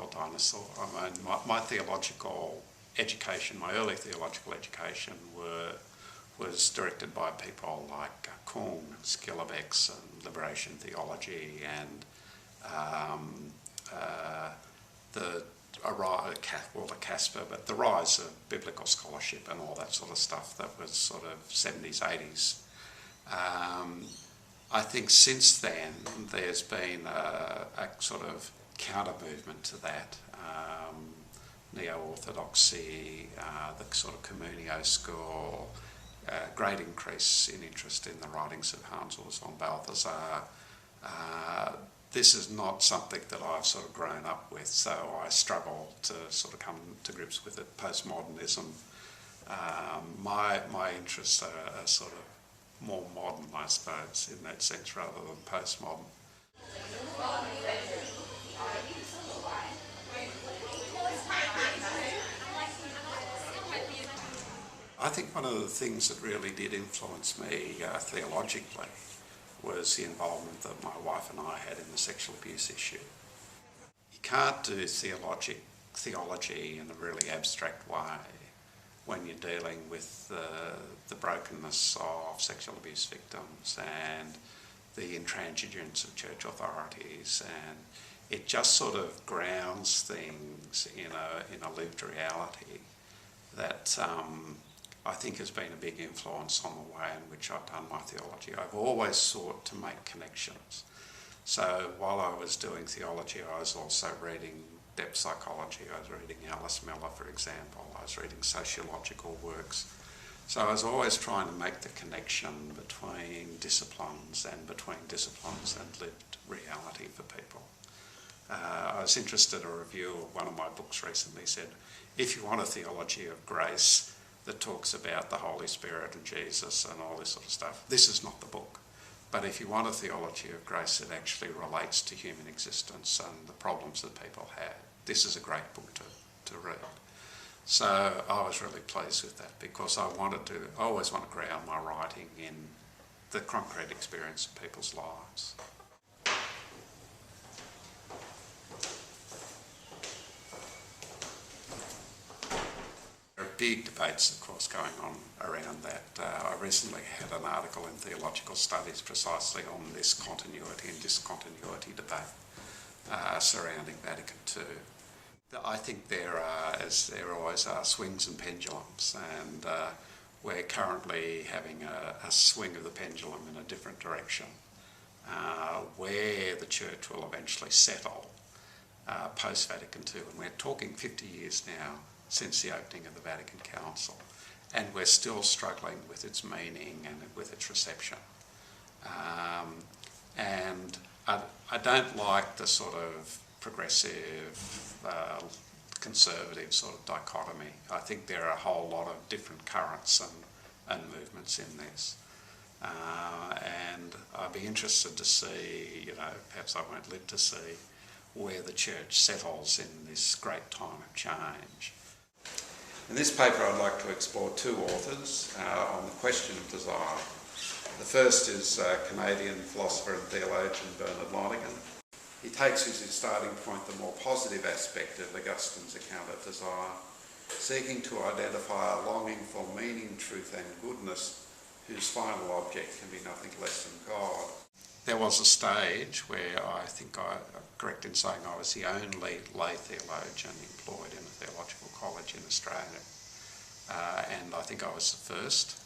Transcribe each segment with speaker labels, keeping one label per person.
Speaker 1: theological dinosaur. I mean, my theological education, my early theological education was directed by people like Kuhn, Skillerbeck's and liberation theology and the Casper, but the rise of biblical scholarship and all that sort of stuff that was sort of 70s, 80s. I think since then there's been a sort of counter movement to that. Neo-orthodoxy, the sort of Communio school, great increase in interest in the writings of Hans Urs von Balthasar. This is not something that I've sort of grown up with, so I struggle to sort of come to grips with it. Postmodernism, my interests are sort of more modern, I suppose, in that sense, rather than postmodern. I think one of the things that really did influence me theologically was the involvement that my wife and I had in the sexual abuse issue. You can't do theology in a really abstract way when you're dealing with the brokenness of sexual abuse victims and the intransigence of church authorities, and it just sort of grounds things in a lived reality that I think has been a big influence on the way in which I've done my theology. I've always sought to make connections. So while I was doing theology, I was also reading depth psychology. I was reading Alice Miller, for example. I was reading sociological works. So I was always trying to make the connection between disciplines and lived reality for people. I was interested in a review of one of my books recently said, if you want a theology of grace that talks about the Holy Spirit and Jesus and all this sort of stuff, this is not the book. But if you want a theology of grace that actually relates to human existence and the problems that people have, this is a great book to read. So I was really pleased with that because I always want to ground my writing in the concrete experience of people's lives. There are big debates, of course, going on around that. I recently had an article in Theological Studies precisely on this continuity and discontinuity debate surrounding Vatican II. I think there are, as there always are, swings and pendulums, and we're currently having a swing of the pendulum in a different direction, where the Church will eventually settle post-Vatican II. And we're talking 50 years now since the opening of the Vatican Council, and we're still struggling with its meaning and with its reception. And I don't like the sort of progressive, conservative sort of dichotomy. I think there are a whole lot of different currents and movements in this. And I'd be interested to see, perhaps I won't live to see, where the Church settles in this great time of change. In this paper I'd like to explore two authors on the question of desire. The first is Canadian philosopher and theologian Bernard Lonergan. He takes as his starting point the more positive aspect of Augustine's account of desire, seeking to identify a longing for meaning, truth and goodness whose final object can be nothing less than God. There was a stage where I think I'm correct in saying I was the only lay theologian employed in a theological college in Australia. And I think I was the first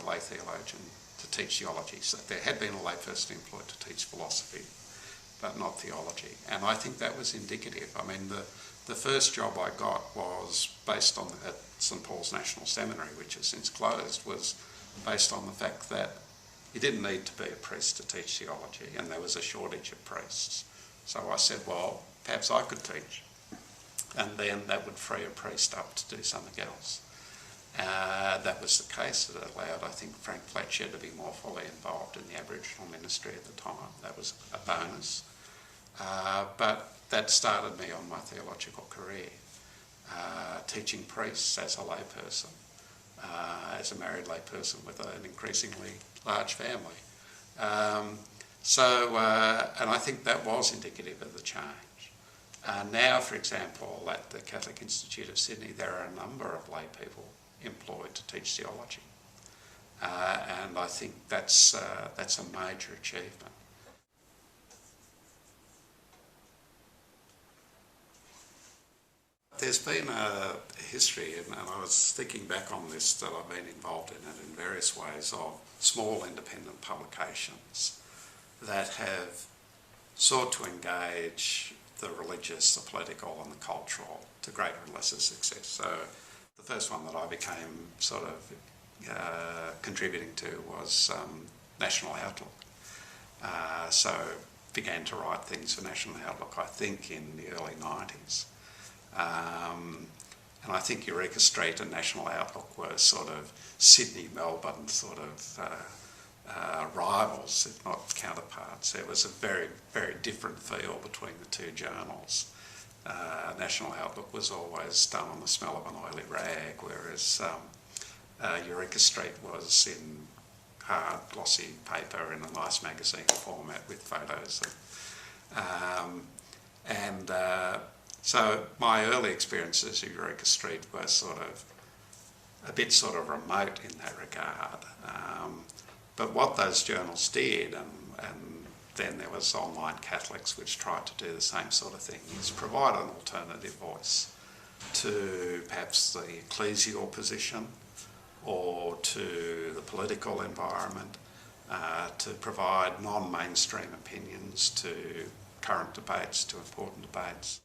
Speaker 1: lay theologian to teach theology. So there had been a lay person employed to teach philosophy, but not theology. And I think that was indicative. I mean, the first job I got was based on, at St Paul's National Seminary, which has since closed, was based on the fact that you didn't need to be a priest to teach theology, and there was a shortage of priests. So I said, well, perhaps I could teach. And then that would free a priest up to do something else. That was the case. It allowed, I think, Frank Fletcher to be more fully involved in the Aboriginal ministry at the time. That was a bonus. But that started me on my theological career, teaching priests as a layperson, as a married layperson with an increasingly large family. And I think that was indicative of the change. Now, for example, at the Catholic Institute of Sydney, there are a number of lay people employed to teach theology. And I think that's a major achievement. There's been a history, and I was thinking back on this, that I've been involved in it in various ways, of small independent publications that have sought to engage the religious, the political and the cultural to greater or lesser success. So the first one that I became sort of contributing to was National Outlook. So began to write things for National Outlook, I think, in the early 90s. And I think Eureka Street and National Outlook were sort of Sydney, Melbourne sort of rivals, if not counterparts. There was a very, very different feel between the two journals. National Outlook was always done on the smell of an oily rag, whereas Eureka Street was in hard, glossy paper in a nice magazine format with photos. So my early experiences at Eureka Street were sort of a bit sort of remote in that regard. But what those journals did, and then there was Online Catholics, which tried to do the same sort of thing, is provide an alternative voice to perhaps the ecclesial position or to the political environment, to provide non-mainstream opinions to current debates, to important debates.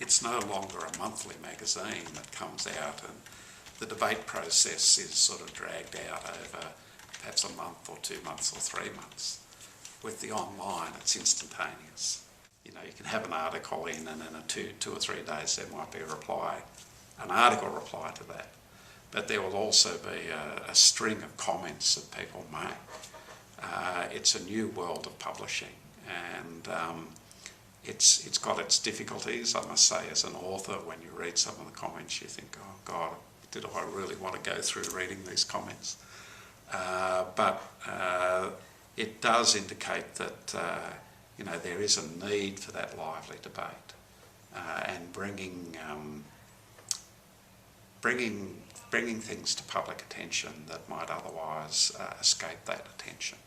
Speaker 1: It's no longer a monthly magazine that comes out, and the debate process is sort of dragged out over perhaps a month or 2 months or 3 months. With the online, it's instantaneous. You know, you can have an article in, and in two or 3 days there might be an article reply to that. But there will also be a string of comments that people make. It's a new world of publishing, and it's got its difficulties, I must say. As an author, when you read some of the comments, you think, oh God, did I really want to go through reading these comments? But it does indicate that you know, there is a need for that lively debate, and bringing things to public attention that might otherwise escape that attention.